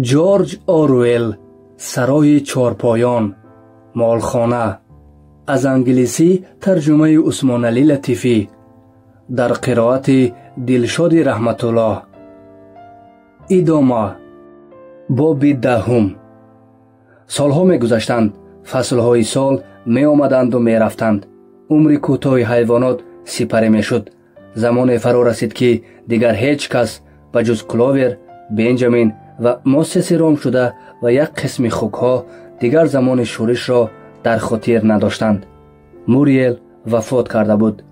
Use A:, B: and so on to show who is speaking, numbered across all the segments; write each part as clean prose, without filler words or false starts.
A: جورج اورویل، سرای چهارپایان، مالخانه. از انگلیسی ترجمه عثمان علی لطیفی، در قرائت دلشاد رحمت الله. ادامه. باب دهم. سالها می گذشتند، فصلهای سال می آمدند و می رفتند. عمر کوتاه حیوانات سپری می شد. زمان فرا رسید که دیگر هیچ کس بجز کلوور، بنجامین و موسس رام شده و یک قسم خوکها دیگر زمان شورش را در خاطر نداشتند. موریل وفات کرده بود.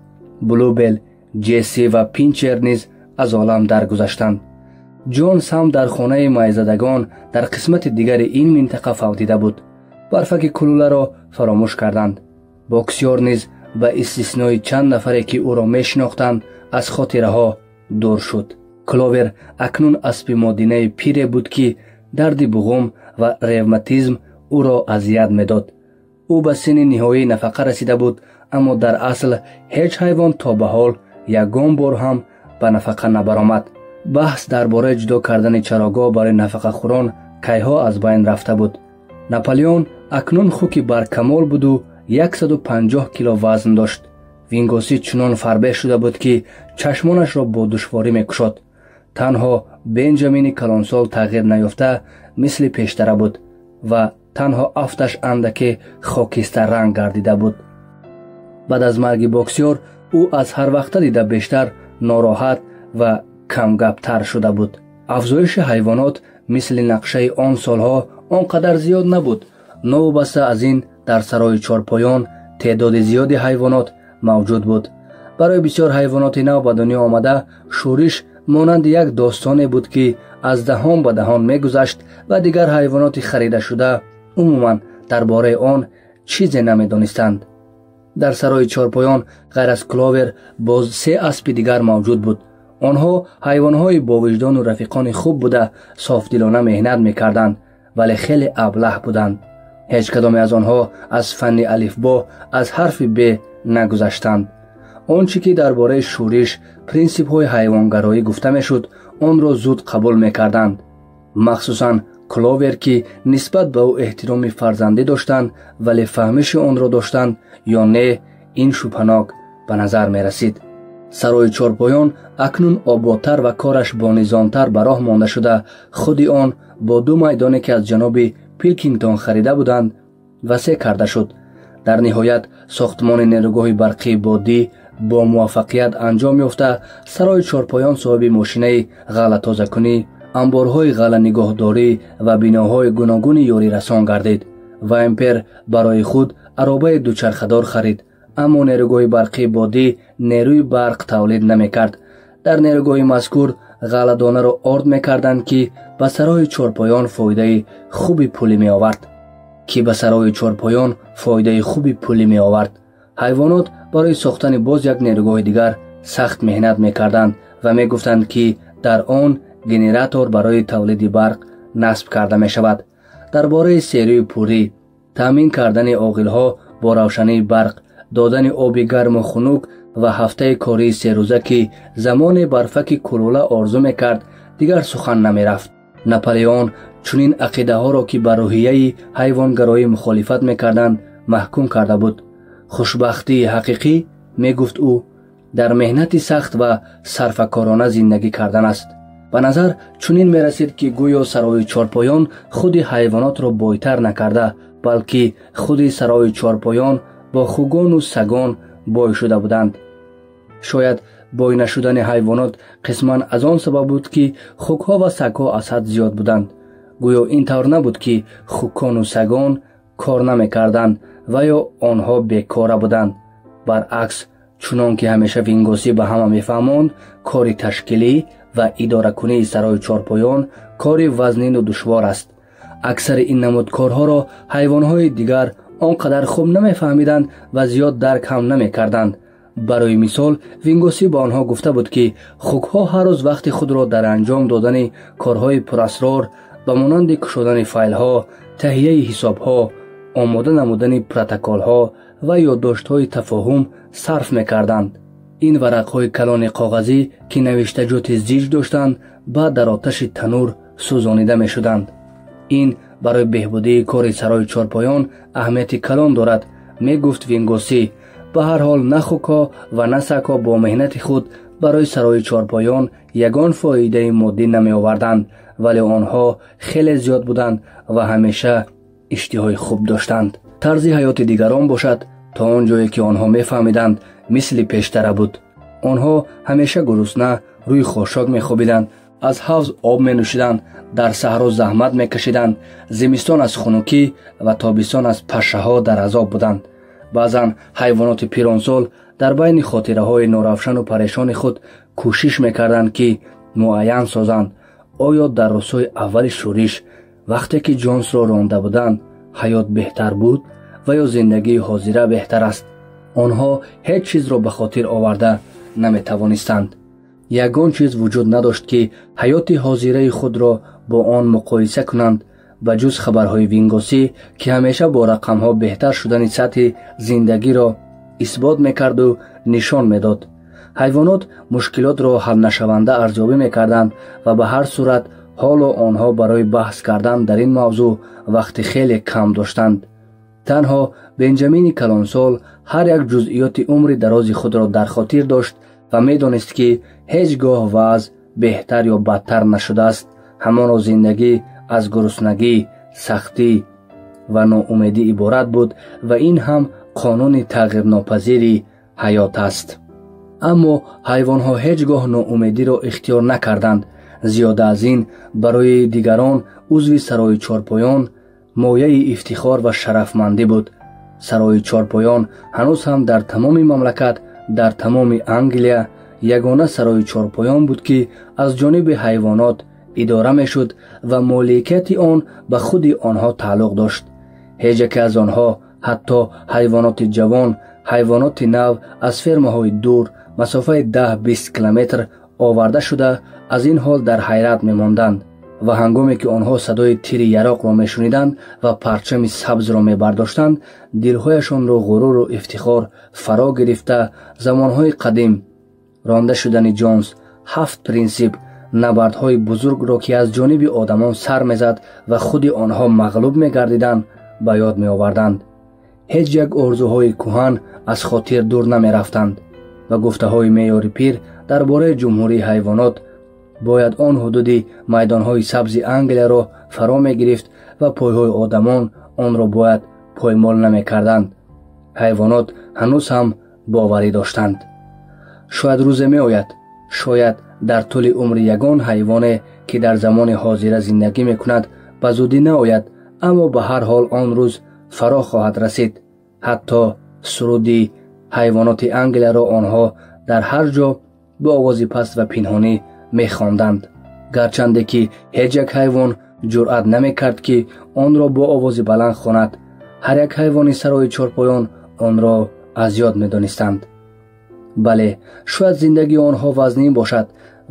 A: بلوبل، جیسی و پینچر نیز از عالم درگذشتند. جونز هم در خانه مایزدگان در قسمت دیگر این منطقه فوتیده بود. برفک کلوله را فراموش کردند. بوکسیور نیز به استثنای چند نفری که او را میشناختند از خاطره ها دور شد. کلوور اکنون اسب مادینه پیری بود که درد بغم و روماتیسم او را اذیت میداد. او به سن نهایی نفقه رسیده بود، اما در اصل هیچ حیوان تا به حال یگان بار هم به نفقه نبرآمد. بحث درباره جدا کردن چراگاه برای نفقه خوران کیها از بین رفته بود. ناپلیون اکنون خوکی برکمال بود و 150 کیلو وزن داشت. وینگوسی چنان فربه شده بود که چشمانش را با دشواری میکشاد. تنها بنجامین کلانسال تغییر نیافته مثل پیشتر بود و تنها افتش اندکی خاکستر رنگ گردیده بود. بعد از مرگ بوکسیور او از هر وقت دیده بیشتر ناراحت و کمگپتر شده بود. افزایش حیوانات مثل نقشه آن سالها آنقدر زیاد نبود. نوبسته از این در سرای چهارپایان تعداد زیادی حیوانات موجود بود. برای بسیار حیوانات نو به دنیا آمده شورش مانند یک داستانی بود که از دهان به دهان میگذشت و دیگر حیوانات خریده شده عموما درباره آن چیزی نمیدانستند. در سرای چهارپایان غیر از کلوور باز 3 اسب دیگر موجود بود. آنها حیوانهای با وجدان و رفیقان خوب بوده صافدلانه مهنت میکردند، ولی خیلی ابله بودند. هیچ کدام از آنها از فن الفبا از حرف ب نگذشتند. آنچه که درباره شورش پرینسیپ های حیوانگرایی گفته میشد آن را زود قبول میکردند، مخصوصا کلوور که نسبت به او احترام فرزندی داشتند ولی فهمش آن را داشتند یا نه این شبهناک به نظر می رسید. سرای چهارپایان اکنون آبادتر و کارش با نظامتر به راه مانده شده خود آن با 2 میدانی که از جناب پیلکینگتون خریده بودند وسیع کرده شد. در نهایت ساختمان نیروگاه برقی بادی با موفقیت انجام یافته سرای چهارپایان صاحب ماشینه غله تازه‌کنی، انبارهای غله نگهداری و بناهای گوناگون یاری رسان گردید. و امپر برای خود عربه دوچرخه‌دار خرید، اما نیروگاه برقی بادی نیروی برق تولید نمی‌کرد. در نیروگاه مذکور غله دانه را آرد می‌کردند که به سرای چهارپایان فایده خوبی پولی می آورد. حیوانات برای ساختن باز یک نیروگاه دیگر سخت مهنت می‌کردند و می‌گفتند که در آن گنراتور برای تولید برق نصب کرده می‌شود. درباره سیری پوری، تامین کردن عاقل‌ها با روشنی برق، دادن آب گرم و خنک و هفته کاری 3 روزه که زمان برفک کلوله آرزو می‌کرد دیگر سخن نمی‌رفت. ناپلیون چنین عقیده ها را که بر روحیه حیوانگرایی مخالفت می‌کردند محکوم کرده بود. خوشبختی حقیقی میگفت او در مهنت سخت و صرفه‌کارانه زندگی کردن است. به نظر چنین می رسید که گویا سرای چهارپایان خود حیوانات را بایتر نکرده بلکه خود سرای چهارپایان با خوگان و سگان بای شده بودند. شاید بای نشدن حیوانات قسما از آن سبب بود که خوگها و سگها از حد زیاد بودند. گویا این طور نبود که خوگان و سگان کار نمی کردند و یا آنها بیکاره بودند. برعکس، چنان که همیشه وینگوسی به همه میفهماند کار تشکیلی و اداره کنی سرای چهارپایان کار وزنین و دشوار است. اکثر این نمود کارها را حیوانهای دیگر آنقدر خوب نمیفهمیدند و زیاد درک هم نمیکردند. برای مثال وینگوسی با آنها گفته بود که خوگها هر روز وقت خود را در انجام دادن کارهای پراسرار به مانند کشیدن فایل‌ها، تهیه حساب‌ها، آماده نمودن پروتکل‌ها و یادداشت‌های تفاهم صرف می‌کردند. این ورق‌های کلان کاغذی که نوشتجات زیج داشتند بعد در آتش تنور сӯзонида мешуданд. ин барои беҳбудии кори сарои чорпоён аҳамияти калон дорад, мегуфт Вингоси. ба ҳар ҳол на хуко ва на сагҳо бо меҳнати худ барои сарои чорпоён ягон фоидаи моддӣ намеоварданд, вале онҳо хеле зиёд буданд ва ҳамеша иштиҳои хуб доштанд. тарзи ҳаёти дигарон бошад, то он ҷое ки онҳо мефаҳмиданд мисли пештара буд. онҳо ҳамеша гурусна рӯи хошок мехобиданд, аз ҳавз об менӯшиданд, дар саҳро заҳмат мекашиданд, зимистон аз хунукӣ ва тобистон аз пашаҳо дар азоб буданд. баъзан ҳайвоноти пиронсол дар байни хотираҳои норавшану парешони худ кӯшиш мекарданд ки муайян созанд оё дар рӯзҳои аввали шӯриш, вақте ки ҷонсро ронда буданд, ҳаёт беҳтар буд ва ё зиндагии ҳозира беҳтар аст. онҳо ҳеҷ чизро ба хотир оварда наметавонистанд. ягон чиз вуҷуд надошт ки ҳаёти ҳозираи худро бо он муқоиса кунанд, ба ҷуз хабарҳои Вингоси, ки ҳамеша бо рақамҳо беҳтар шудани сатҳи зиндагиро исбот мекарду нишон медод. ҳайвонот мушкилотро ҳалнашаванда арзёбӣ мекарданд ва ба ҳар сурат ҳоло онҳо барои баҳс кардан дар ин мавзӯъ вақти хеле кам доштанд. танҳо Бенҷамини калонсол ҳар як ҷузъиёти умри дарози худро дар хотир дошт ва медонист ки ҳеҷ гоҳ вазъ беҳтар ё бадтар нашудааст. ҳамоно зиндагӣ аз гуруснагӣ, сахтӣ ва ноумедӣ иборат буд ва ин ҳам қонуни тағйирнопазири ҳаёт аст. аммо ҳайвонҳо ҳеҷ гоҳ ноумедиро ихтиёр накарданд. зиёда аз ин, барои дигарон узви сарои чорпоён мояи ифтихор ва шарафмандӣ буд. сарои чорпоён ҳанӯз ҳам дар тамоми мамлакат, дар тамоми Англия ягона сарои чорпоён буд ки аз ҷониби ҳайвонот идора мешуд ва моликияти он ба худи онҳо тааллуқ дошт. ҳеҷ яке аз онҳо, ҳатто ҳайвоноти ҷавон, ҳайвоноти нав аз фермаҳои дур масофаи 10-20 километр оварда шуда аз ин ҳол дар ҳайрат мемонданд ва ҳангоме ки онҳо садои тири яроқро мешуниданд ва парчами сабзро мебардоштанд, дилҳояшонро ғуруру ифтихор фаро гирифта замонҳои қадим ронда шудани Ҷонс 7 принсип набардҳои бузургро ки аз ҷониби одамон сар мезад ва худи онҳо мағлуб мегардиданд ба ёд меоварданд. ҳеҷ як орзуҳои кӯҳан аз хотир дур намерафтанд ва гуфтаҳои меъёри пир дар бораи ҷумҳурии ҳайвонот бояд он ҳудуди майдонҳои сабзи Англияро фаро мегирифт ва пойҳои одамон онро бояд поймол намекарданд. ҳайвонот ҳанӯз ҳам боварӣ доштанд. шояд рӯзе меояд, шояд дар тӯли умри ягон ҳайвоне ки дар замони ҳозира зиндагӣ мекунад ба зудӣ наояд, аммо ба ҳар ҳол он рӯз фаро хоҳад расид. ҳатто суруди ҳайвоноти Англияро онҳо дар ҳар ҷо бо овози паст ва пинҳонӣ мехонданд, гарчанде ки ҳеҷ як ҳайвон ҷуръат намекард ки онро бо овози баланд хонад. ҳар як ҳайвони сарои чорпоён онро аз ёд медонистанд. бале, шояд зиндагии онҳо вазнин бошад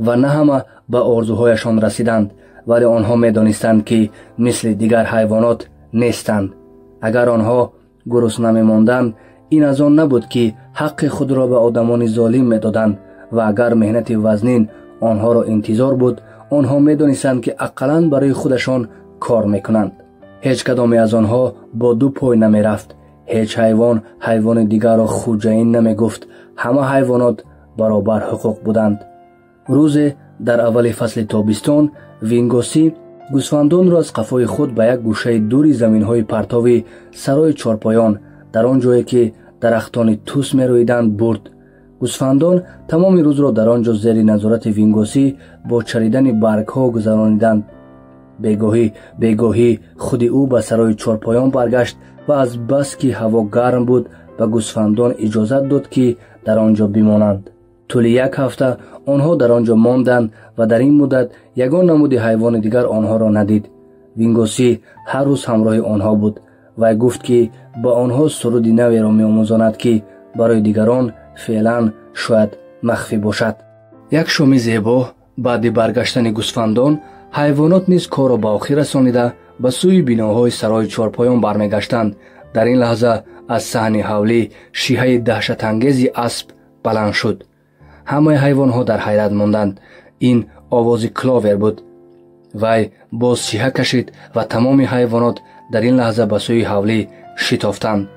A: ва на ҳама ба орзуҳояшон расиданд, вале онҳо медонистанд ки мисли дигар ҳайвонот нестанд. агар онҳо гурусна мемонданд, ин аз он набуд ки ҳаққи худро ба одамони золим медоданд ва агар меҳнати вазнин онҳоро интизор буд, онҳо медонистанд ки ақаллан барои худашон кор мекунанд. ҳеҷ кадоме аз онҳо бо ду пой намерафт. ҳеҷ ҳайвон ҳайвони дигарро хуҷаин намегуфт. ҳама ҳайвонот баробар ҳуқуқ буданд. рӯзе дар аввали фасли тобистон Вингоси гӯсфандонро аз қафои худ ба як гӯшаи дури заминҳои партови сарои чорпоён, дар он ҷое ки дарахтони тус мерӯиданд, бурд. гӯсфандон тамоми рӯзро дар он ҷо зери назорати Вингоси бо чаридани баргҳо гузарониданд. бегоҳӣ худи ӯ ба сарои чорпоён баргашт ва аз бас ки ҳаво гарм буд ба гӯсфандон иҷозат дод ки дар он ҷо бимонанд. тӯли як ҳафта онҳо дар он ҷо монданд ва дар ин муддат ягон намуди ҳайвони дигар онҳоро надид. Вингоси ҳар рӯз ҳамроҳи онҳо буд. вай гуфт ки ба онҳо суруди наверо меомӯзонад ки барои дигарон феълан шояд махфӣ бошад. як шоми зебо баъди баргаштани гӯсфандон ҳайвонот низ корро ба охир расонида ба сӯи биноҳои сарои чорпоён бармегаштанд. дар ин лаҳза аз саҳни ҳавлӣ шиҳаи даҳшатангези асп баланд шуд. ҳамаи ҳайвонҳо дар ҳайрат монданд. ин овози кловер буд. вай боз чиха кашид ва тамоми ҳайвонот дар ин лаҳза ба сӯи ҳавлӣ шитофтанд.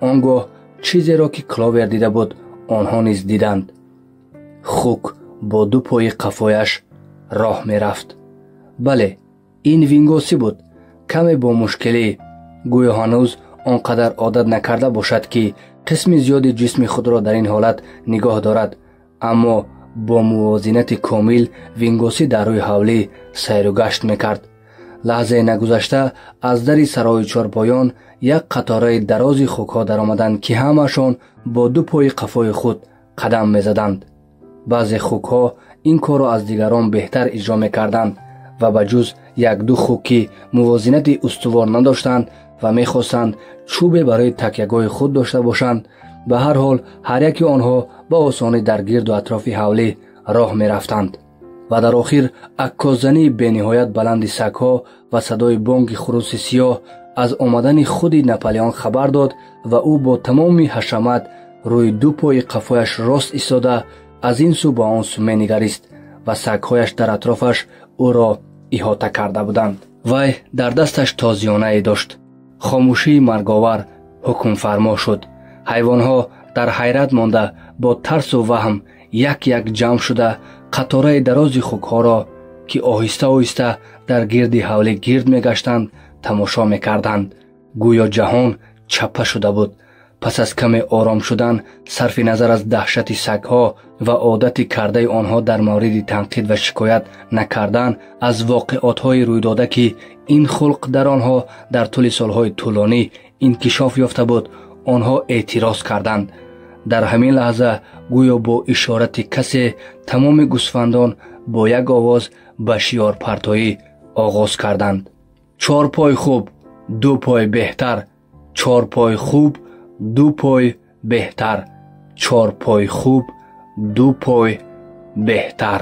A: он гоҳ чизеро ки Кловер дида буд, онҳо низ диданд. хук бо ду пои қафояш роҳ мерафт. бале, ин вингоси буд. каме бо мушкилӣ, гӯё ҳанӯз он қадар одат накарда бошад ки қисми зиёди ҷисми худро дар ин ҳолат нигоҳ дорад, аммо бо мувозинати комил вингоси дар рӯи ҳавлӣ сайру гашт мекард. лаҳзае нагузашта аз дари сарои чорпоён як қатораи дарози хукҳо даромаданд ки ҳамаашон бо ду пои қафои худ қадам мезаданд. баъзе хукҳо ин корро аз дигарон беҳтар иҷро мекарданд ва ба ҷуз як-ду хук ки мувозинати устувор надоштанд ва мехостанд чӯбе барои такягоҳи худ дошта бошанд, ба ҳар ҳол ҳар яки онҳо ба осонӣ дар гирду атрофи ҳавлӣ роҳ мерафтанд. ва дар охир аккоззании бениҳоят баланди сагҳо ва садои бонги хуруси сиёҳ аз омадани худи Наполеон хабар дод ва ӯ бо тамоми ҳашамат рӯи ду пои қафояш рост истода аз ин су ба он су менигарист ва сагҳояш дар атрофаш ӯро иҳота карда буданд. вай дар дасташ тозиёнае дошт. хомӯшии марговар ҳукмфармо шуд. ҳайвонҳо дар ҳайрат монда бо тарсу ваҳм як ҷамъ шуда қатораи дарози хукҳоро ки оҳиста оҳиста дар гирди ҳавлӣ гирд мегаштанд тамошо мекарданд. гӯё ҷаҳон чаппа шуда буд. пас аз каме ором шудан, сарфи назар аз даҳшати сагҳо ва одати кардаи онҳо дар мавриди танқид ва шикоят накардан аз воқеотҳои рӯйдода ки ин хулқ дар онҳо дар тӯли солҳои тӯлонӣ инкишоф ёфта буд, онҳо эътироз карданд. дар ҳамин лаҳза гӯё бо ишорати касе тамоми гӯсфандон бо як овоз ба шиёрпартоӣ оғоз карданд. чор пой хуб, ду пой беҳтар. чор пой хуб, ду пой беҳтар. чор пой хуб, ду пой беҳтар.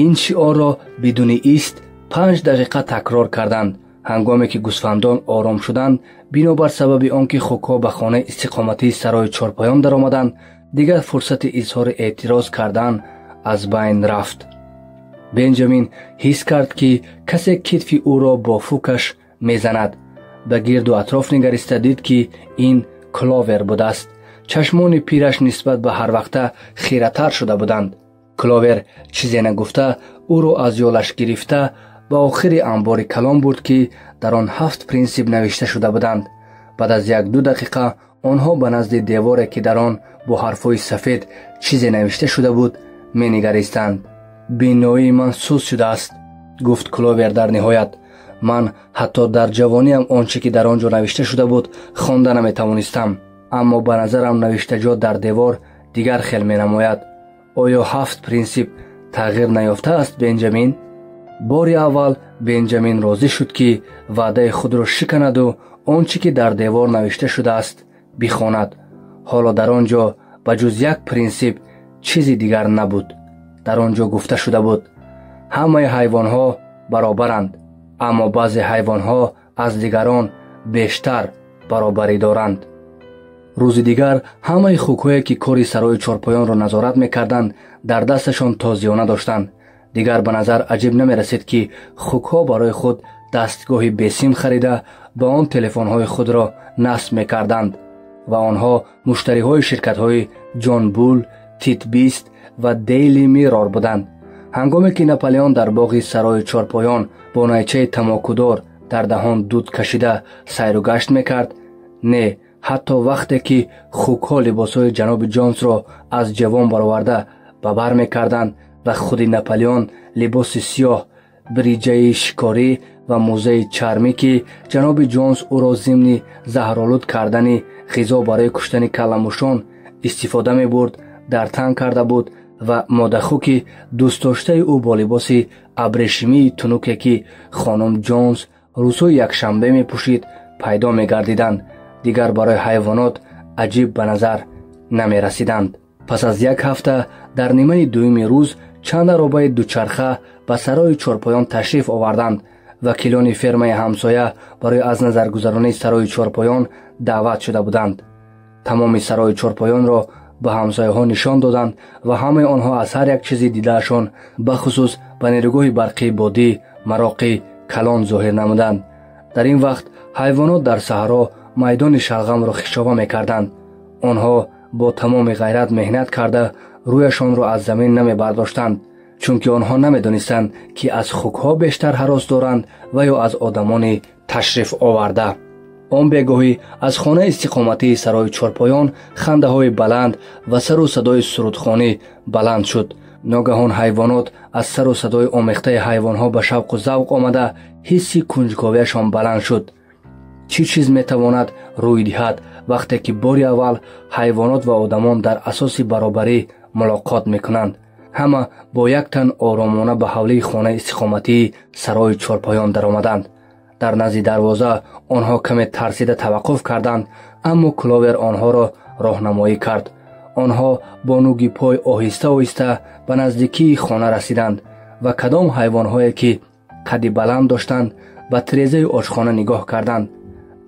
A: ин шиорро бидуни ист 5 дақиқа такрор карданд. ҳангоме ки гӯсфандон ором шуданд, бинобар сабаби он ки хукҳо ба хонаи истиқоматии сарои чорпоён даромаданд, дигар фурсати изҳори эътироз кардан аз байн рафт. бенҷамин ҳис кард ки касе китфи ӯро бо фукаш мезанад. ба гирду атроф нигариста дид ки ин Кловер будааст. чашмони пираш нисбат ба ҳарвақта хиратар шуда буданд. Кловер чизе нагуфта, ӯро аз ёлаш гирифта ба охири анбори калон бурд ки дар он 7 принсип навишта шуда буданд. баъд аз 1-2 дақиқа онҳо ба назди деворе ки дар он бо ҳарфҳои сафед чизе навишта шуда буд менигаристанд. биноии ман суст шудааст, гуфт Кловер дар ниҳоят. ман ҳатто дар ҷавониам он чӣ ки дар он ҷо навишта шуда буд хонда наметавонистам, аммо ба назарам навиштаҷо дар девор дигар хел менамояд. оё 7 принсип тағйир наёфтааст, Бенҷамин? бори аввал Бенҷамин розӣ шуд ки ваъдаи худро шиканаду он чӣ ки дар девор навишта шудааст бихонад. ҳоло дар он ҷо ба ҷуз як принсип чизи дигар набуд. дар он ҷо гуфта шуда буд: ҳамаи ҳайвонҳо баробаранд, аммо баъзе ҳайвонҳо аз дигарон бештар баробарӣ доранд. рӯзи дигар ҳамаи хукҳое ки кори сарои чорпоёнро назорат мекарданд дар дасташон тозиёна доштанд. дигар ба назар аҷиб намерасид ки хукҳо барои худ дастгоҳи бесим харида ба он телефонҳои худро насб мекарданд ва онҳо муштариҳои ширкатҳои Ҷон Бул, Титбист ва Дейли Миррор буданд. ҳангоме ки Наполеон дар боғи сарои чорпоён бо найчаи тамокудор дардаҳон дуд кашида сайру гашт мекард, не ҳатто вақте ки хукҳо либосҳои ҷаноби Ҷонсро аз ҷавон бароварда ба бар мекарданд ва худи Наполеон либоси сиёҳ, бриҷаи шикорӣ ва мӯзаи чармӣ ки ҷаноби Ҷонс ӯро зимни заҳролуд кардани ғизо барои куштани калламушон истифода мебурд, дар тан карда буд ва модахуки дӯстдоштаи ӯ бо либоси абрешимии тунуке ки хонум Ҷонс рӯзҳои якшанбе мепӯшид пайдо мегардиданд, дигар барои ҳайвонот аҷиб ба назар намерасиданд. пас аз 1 ҳафта дар нимаи дуюми рӯз чанд аробаи дучарха ба сарои чорпоён ташриф оварданд. вакилони фермаи ҳамсоя барои аз назаргузаронии сарои чорпоён даъват шуда буданд. тамоми сарои чорпоёнро ба ҳамсояҳо нишон доданд ва ҳамаи онҳо аз ҳар як чизи дидаашон, бахусус ба нерӯгоҳи барқии бодӣ мароқи калон зоҳир намуданд. дар ин вақт ҳайвонот дар саҳро майдони шалғамро хишова мекарданд. онҳо бо тамоми ғайрат меҳнат карда рӯяшонро аз замин намебардоштанд, чунки онҳо намедонистанд ки аз хукҳо бештар ҳарос доранд ва ё аз одамони ташриф оварда. он бегоҳӣ аз хона истиқоматии сарои чорпоён хандаҳои баланд ва сару садои сурудхонӣ баланд шуд. ногаҳон ҳайвонот аз сару садои омехтаи ҳайвонҳо ба шавқу завқ омада ҳисси кунҷковияшон баланд шуд. чӣ чиз метавонад рӯй диҳад вақте ки бори аввал ҳайвонот ва одамон дар асоси баробарӣ мулоқот мекунанд? ҳама бо як тан оромона ба ҳавлии хонаи истиқоматии сарои чорпоён даромаданд. дар назди дарвоза онҳо каме тарсида таваққуф карданд, аммо Кловер онҳоро роҳнамоӣ кард. онҳо бо нуги пой оҳиста оҳиста ба наздикии хона расиданд ва кадом ҳайвонҳое ки қадди баланд доштанд ба тирезаи очхона нигоҳ карданд.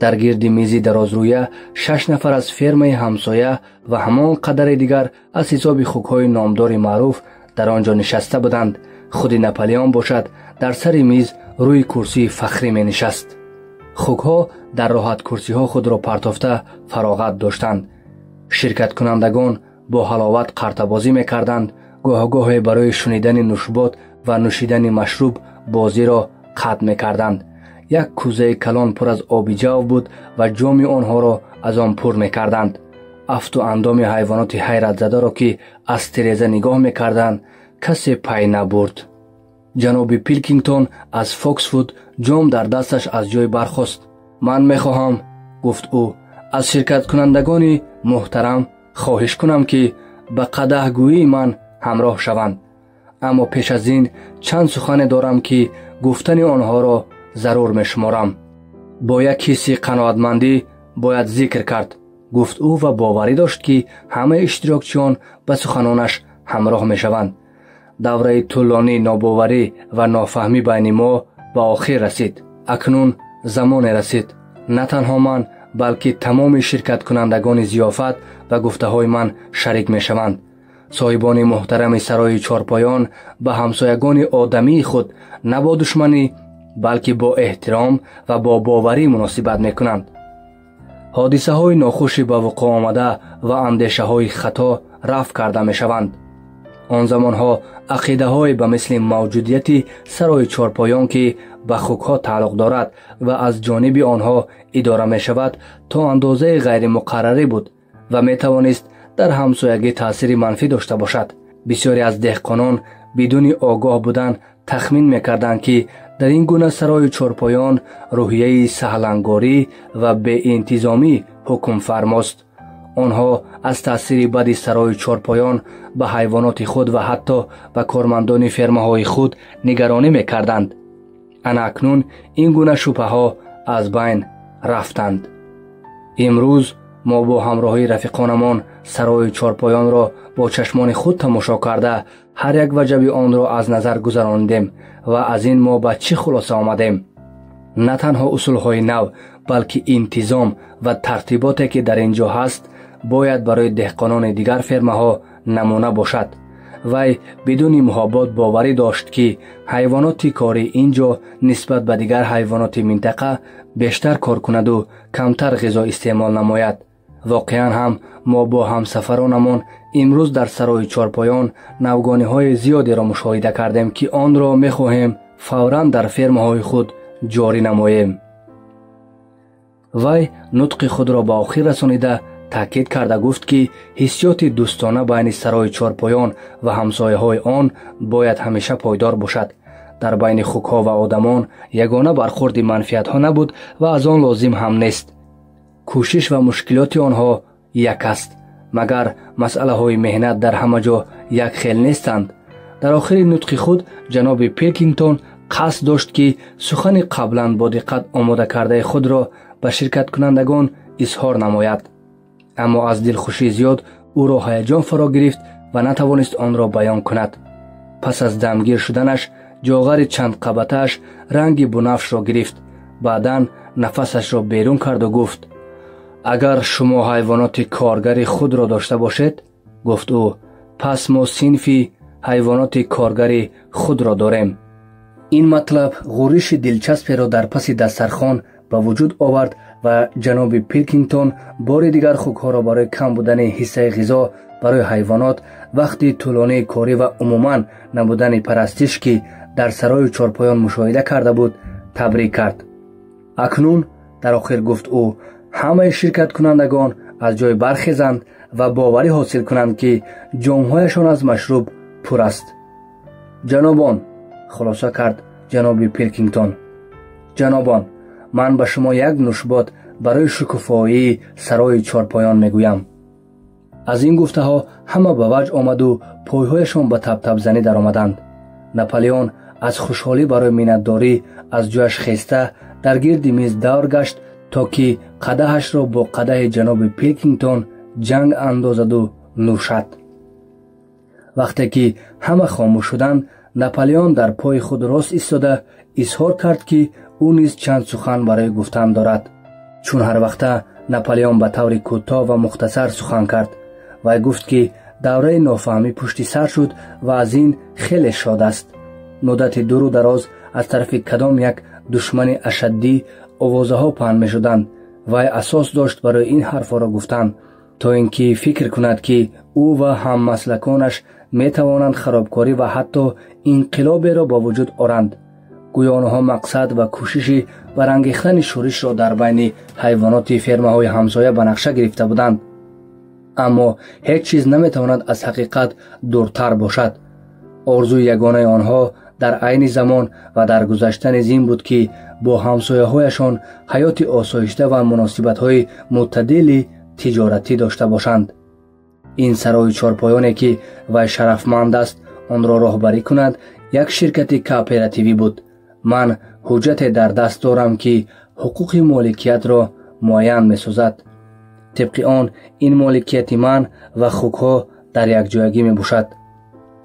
A: дар гирди мизи дарозрӯя 6 нафар аз фермаи ҳамсоя ва ҳамон қадаре дигар аз ҳисоби хукҳои номдори маъруф дар он ҷо нишаста буданд. худи Наполеон бошад дар сари миз рӯи курсии фахрӣ менишаст. хукҳо дар роҳаткурсиҳо худро партофта фароғат доштанд. ширкаткунандагон бо ҳаловат қартабозӣ мекарданд. гоҳ-гоҳе барои шунидани нӯшбот ва нӯшидани машруб бозиро қатъ мекарданд. як кӯзаи калон пур аз оби ҷав буд ва ҷоми онҳоро аз он пур мекарданд. афту андоми ҳайвоноти ҳайратзадаро ки аз тиреза нигоҳ мекарданд касе пай набурд. ҷаноби Пилкингтон аз Фоксвуд ҷом дар дасташ аз ҷой бархост. ман мехоҳам, гуфт ӯ, аз ширкаткунандагони муҳтарам хоҳиш кунам ки ба қадаҳгӯии ман ҳамроҳ шаванд. аммо пеш аз ин чанд сухане дорам ки гуфтани онҳоро зарур мешуморам. бо як ҳисси қаноатмандӣ бояд зикр кард, гуфт ӯ ва боварӣ дошт ки ҳамаи иштирокчиён ба суханонаш ҳамроҳ мешаванд. давраи тӯлонии нобоварӣ ва нофаҳмӣ байни мо ба охир расид. акнун замоне расид на танҳо ман, балки тамоми ширкаткунандагони зиёфат ба гуфтаҳои ман шарик мешаванд. соҳибони муҳтарами сарои чорпоён ба ҳамсоягони одамии худ на бо душманӣ, балки бо эҳтиром ва бо боварӣ муносибат мекунанд. ҳодисаҳои нохуши ба вуқӯъ омада ва андешаҳои хато рафъ карда мешаванд. он замонҳо ақидаҳое ба мисли мавҷудияти сарои чорпоён ки ба хукҳо тааллуқ дорад ва аз ҷониби онҳо идора мешавад то андозаи ғайримуқаррарӣ буд ва метавонист дар ҳамсоягӣ таъсири манфӣ дошта бошад. бисёре аз деҳқонон бидуни огоҳ будан тахмин мекарданд ки дар ин гуна сарои чорпоён рӯҳияи саҳлангорӣ ва беинтизомӣ ҳукмфармост. онҳо аз таъсири бади сарои чорпоён ба ҳайвоноти худ ва ҳатто ба кормандони фермаҳои худ нигаронӣ мекарданд. ана акнун ин гуна шубҳаҳо аз байн рафтанд. имрӯз мо бо ҳамроҳии рафиқонамон сарои чорпоёнро бо чашмони худ тамошо карда ҳар як ваҷаби онро аз назар гузаронидем ва аз ин мо ба чӣ хулоса омадем? на танҳо усулҳои нав, балки интизом ва тартиботе ки дар ин ҷо ҳаст бояд барои деҳқонони дигар фермаҳо намуна бошад. вай бидуни муҳаббот боварӣ дошт ки ҳайвоноти кори ин ҷо нисбат ба дигар ҳайвоноти минтақа бештар кор кунаду камтар ғизо истеъмол намояд. воқеан ҳам мо бо ҳамсафаронамон имрӯз дар сарои чорпоён навгониҳои зиёдеро мушоҳида кардем ки онро мехоҳем фавран дар фермаҳои худ ҷорӣ намоем. вай нутқи худро ба охир расонида таъкид карда гуфт ки ҳиссиёти дӯстона байни сарои чорпоён ва ҳамсояҳои он бояд ҳамеша пойдор бошад. дар байни хукҳо ва одамон ягона бархӯрди манфиатҳо набуд ва аз он лозим ҳам нест. кӯшиш ва мушкилоти онҳо як аст, магар масъалаҳои меҳнат дар ҳама ҷо якхел нестанд. дар охири нутқи худ ҷаноби Пилкингтон қасд дошт ки сухани қаблан бо диққат омода кардаи худро ба ширкаткунандагон изҳор намояд. аммо аз дилхушии зиёд ӯро ҳаяҷон фаро гирифт ва натавонист онро баён кунад. пас аз дамгир шуданаш ҷоғари чандқабатааш ранги бунафшро гирифт. баъдан нафасашро берун карду гуфт: агар шумо ҳайвоноти коргари худро дошта бошед, гуфт ӯ, пас мо синфи ҳайвоноти коргари худро дорем. این مطلب غورش دلچسبی را در پس دسترخوان به وجود آورد و جناب پیلکینگتون بار دیگر خوک‌ها را برای کم بودن حصه غذا برای حیوانات، وقتی طولانی کاری و عموماً نبودن پرستش که در سرای چارپایان مشاهده کرده بود تبریک کرد. اکنون در آخر گفت او همه شرکت کنندگان از جای برخیزند و باوری حاصل کنند که جام‌هایشان از مشروب پر است. جنابان، خلاصه کرد جناب پیلکینگتون، جنابان، من به شما یک نوشبات برای شکوفایی سرای چارپایان میگویم. از این گفته ها همه به وجه آمد و پایهایشان به تپ تپ زنی در آمدند. ناپلئون از خوشحالی برای منتداری از جایش خسته در گرد میز دور گشت تا که قدحش را با قدح جناب پیلکینگتون جنگ اندازد و نوشد. وقتی که همه خاموش شدند، ناپلئون در پای خود راست ایستاده اظهار کرد که او نیز چند سخن برای گفتن دارد. چون هر وقت ناپلئون به طور کوتاه و مختصر سخن کرد و گفت که دوره نافهمی پشت سر شد و از این خیلی شاد است. مدت دور و دراز از طرف کدام یک دشمن اشدی آوازه ها پهن می شدند و اساس داشت برای این حرف را گفتن تا اینکه فکر کند که او و هم مسلکانش می توانند خرابکاری و حتی انقلابی را با وجود آورند. گویا آنها مقصد و کوشش برانگیختن شورش را در بین حیوانات فرمه های همسایه به نقشه گرفته بودند. اما هیچ چیز نمی تواند از حقیقت دورتر باشد. آرزوی یگانه آنها در عین زمان و در گذشتن از این بود که با همسایه هایشان حیات آسایشته و مناسبت های معتدل تجارتی داشته باشند. این سرای چارپایانی که وی شرفمند است آن را راهبری کند یک شرکت کوآپراتیوی بود. من حجت در دست دارم که حقوق مالکیت را معین می سازد. طبق آن این مالکیت من و خوک‌ها در یک جایگی می باشد.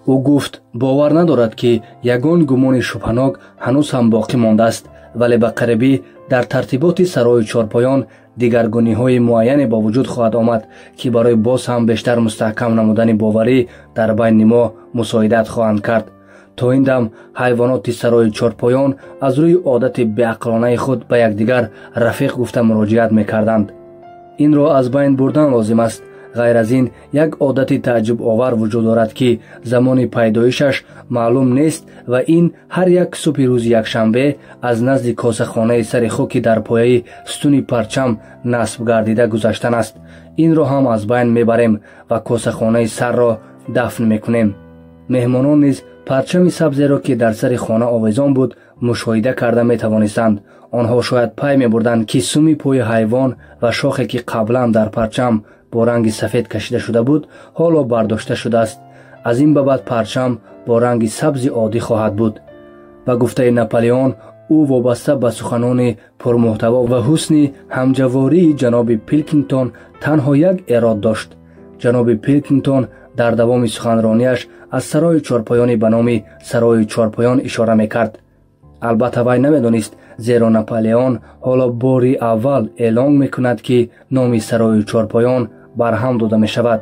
A: او گفت باور ندارد که یگان گمان شبهناک هنوز هم باقی مانده است، ولی به قریبی در ترتیبات سرای چارپایان دیگرگونی های معین با وجود خواهد آمد که برای باز هم بیشتر مستحکم نمودن باوری در بین ما مساعدت خواهند کرد. تا این دم حیوانات سرای چارپایان از روی عادت بی‌عقلانه خود به یکدیگر رفیق گفته مراجعت می‌کردند. این را از بین بردن لازم است. غیر از این یک عادت تعجب آور وجود دارد که زمان پیدایشش معلوم نیست و این هر یک صبح روز یکشنبه از نزد کاسه‌خانه سر خاکی در پایه ستون پرچم نصب گردیده گذشتن است. این را هم از بین میبریم و کاسه‌خانه سر را دفن میکنیم. مهمانان نیز پرچم سبزی را که در سر خانه آویزان بود مشاهده کرده میتوانستند. آنها شاید پی میبردند که سومی پای حیوان و شاخی که قبلا در پرچم با رنگ سفید کشیده شده بود حالا برداشته شده است. از این به بعد پرچم با رنگ سبز عادی خواهد بود. و گفته ناپلئون او وابسته به سخنان پرمحتوا و حسن همجواری جناب پیلکینگتون تنها یک اراد داشت. جناب پیلکینگتون در دوام سخنرانیش از سرای چارپایان به نام سرای چارپایان اشاره میکرد. البته وی نمیدانست زیرا ناپلئون حالا باری اول اعلام میکند که نام سرای چارپایان برهم داده می شود.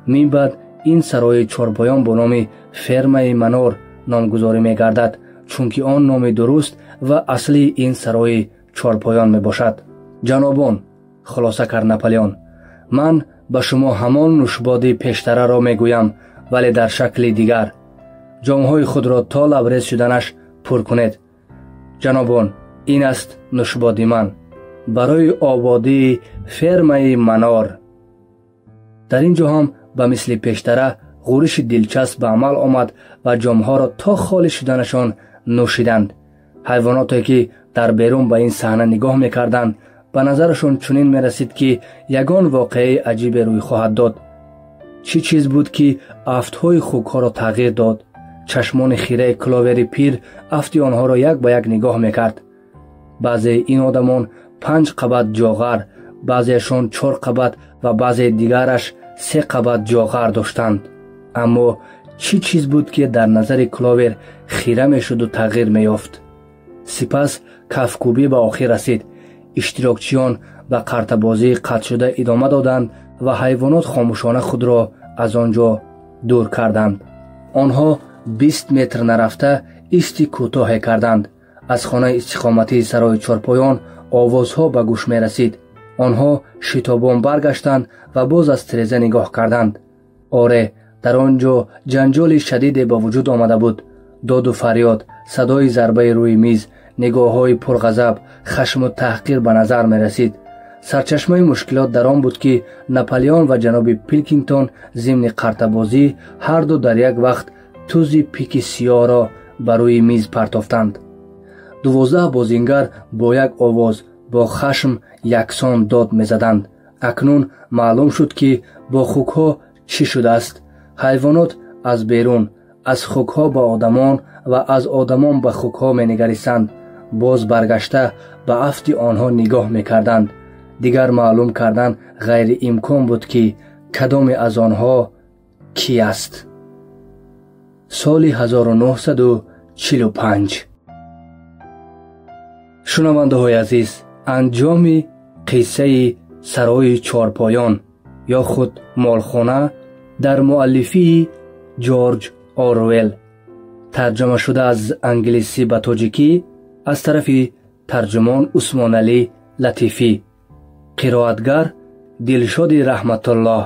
A: می بعد این سرای چارپایان با نام فرمه منار نامگذاری می گردد چون که آن نام درست و اصلی این سرای چارپایان می باشد. جنابان، خلاصه کرد ناپلئون، من به شما همان نوشباد پیشتره را می گویم ولی در شکل دیگر. جامهای خود را تا لبریز شدنش پر کنید. جنابان، این است نوشباد من برای آبادی فرمه منار. در اینجا هم به مثل پیشتره غورش دلچسب به عمل آمد و جامها را تا خالی شدنشان نوشیدند. حیواناتی که در بیرون به این صحنه نگاه میکردند به نظرشان چنین میرسید که یگان واقعه عجیب روی خواهد داد. چی چیز بود که افتهای خوکها را تغییر داد؟ چشمان خیره کلاوری پیر افتی آنها را یک به یک نگاه میکرد. بعضی این آدمان 5 قبط جاغر، بعضیشان 4 قبط و بعضی دیگرش 3 قبط جاغر داشتند. اما چی چیز بود که در نظر کلاور خیره میشد و تغییر میافت؟ سپس کفکوبی به آخر رسید. اشتراکچیان به قرطبازی قطع شده ادامه دادند و حیوانات خاموشانه خود را از آنجا دور کردند. آنها 20 متر نرفته исти кӯтоҳе карданд. аз хонаи истиқоматии сарои чорпоён овозҳо ба гӯш мерасид. онҳо шитобон баргаштанд ва боз аз тиреза нигоҳ карданд. оре, дар он ҷо ҷанҷоли шадиде ба вуҷуд омада буд. доду фарёд, садои зарбаи рӯи миз, нигоҳҳои пурғазаб, хашму таҳқир ба назар мерасид. сарчашмаи мушкилот дар он буд ки Наполеон ва ҷаноби Пилкингтон зимни қартабозӣ ҳарду дар як вақт тузи пики сиёҳро ба рӯи миз партофтанд. 12 бозингар бо як овоз бо хашм яксон дод мезаданд. акнун маълум шуд ки бо хукҳо чӣ шудааст. ҳайвонот аз берун, аз хукҳо ба одамон ва аз одамон ба хукҳо менигаристанд. боз баргашта ба афти онҳо нигоҳ мекарданд. дигар маълум кардан ғайриимкон буд ки кадоме аз онҳо кӣ аст. соли 1945. шунавандаҳои азиз, анҷоми қиссаи сарои чорпоён ё худ молхона дар муаллифии ҷорҷ Оруел, тарҷума шуда аз англисӣ ба тоҷикӣ аз тарафи тарҷумон Усмоналӣ Латифӣ. қироатгар Дилшоди Раҳматуллоҳ.